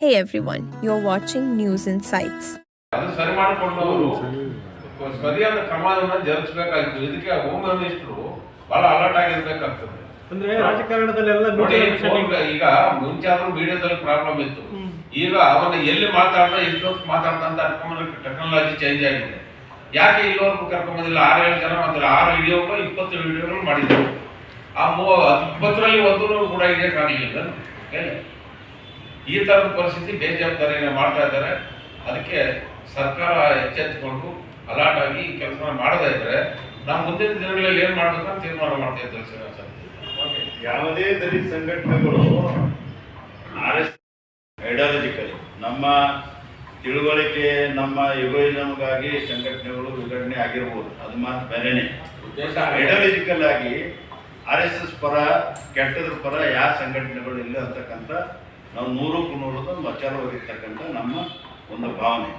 Hey everyone, you're watching News Insights. ಅದು ಸರಿ ಮಾಡಿಕೊಂಡು ಅವರು ಸರಿಯಾದ ಕ್ರಮವನ್ನು ಜರುಗಿಸಬೇಕಾಗಿತ್ತು. ಇದಕ್ಕೆ ಹೋಮ್ ಮಿನಿಸ್ಟರು ಬಹಳ ಅಲರ್ಟ್ ಆಗಿರ್ಬೇಕಾಗ್ತದೆ. ಅಂದ್ರೆ ರಾಜಕಾರಣದಲ್ಲೆಲ್ಲ ಈಗ ಮುಂಚೆ ಆದ್ರೂ ಮೀಡಿಯಾದಲ್ಲಿ ಪ್ರಾಬ್ಲಮ್ ಇತ್ತು. ಈಗ ಅವನ್ನ ಎಲ್ಲಿ ಮಾತಾಡ್ದ ಎಷ್ಟೊತ್ತು ಮಾತಾಡ್ದ ಅಂತ ಟೆಕ್ನಾಲಜಿ ಚೇಂಜ್ ಆಗಿದೆ. ಯಾಕೆ ಇಲ್ಲಿವರೆಗೂ ಕರ್ಕೊಂಬಂದಿಲ್ಲ? 6-7 ಜನ ಮಾತ್ರ 6 ವಿಡಿಯೋಗಳು 20 ವಿಡಿಯೋಗಳು ಮಾಡಿದ್ರು. ಆ 20ರಲ್ಲಿ ಒಂದೂ ಕೂಡ ಇದಕ್ಕಾಗಲಿಲ್ಲ. ಈ ತರದ ಪರಿಸ್ಥಿತಿ ಬೇಜವಾಬ್ದಾರಿಯಿಂದ ಮಾಡ್ತಾ ಇದ್ದಾರೆ. ಅದಕ್ಕೆ ಸರ್ಕಾರ ಎಚ್ಚೆತ್ತುಕೊಂಡು ಅಲರ್ಟ್ ಆಗಿ ಕೆಲಸ ಮಾಡದೇ ಇದ್ರೆ ನಾವು ಮುಂದಿನ ದಿನಗಳಲ್ಲಿ ಏನ್ ಮಾಡ್ಬೇಕಂತ ತೀರ್ಮಾನ ಮಾಡ್ತಾ ಇದ್ದೇವೆ ಸರ್. ಯಾವುದೇ ದಲಿತ ಸಂಘಟನೆಗಳು ಐಡಿಯಾಲಜಿಕಲಿ ನಮ್ಮ ತಿಳುವಳಿಕೆ ನಮ್ಮ ಯುಗೋಯಿಸಮ್ಗಾಗಿ ಸಂಘಟನೆಗಳು ವಿಘಟನೆ ಆಗಿರ್ಬೋದು, ಅದು ಮಾತ್ರ ಬೇರೆನೆ. ಐಡಿಯಾಲಜಿಕಲ್ ಆಗಿ RSS ಪರ ಕೆಟ್ಟದ್ರ ಪರ ಯಾವ ಸಂಘಟನೆಗಳು ಇಲ್ಲ ಅಂತಕ್ಕಂಥ ನಾವು 100ಕ್ಕೂ 100 ಮಚಾರವಾಗಿರ್ತಕ್ಕಂಥ ನಮ್ಮ ಒಂದು ಭಾವನೆ.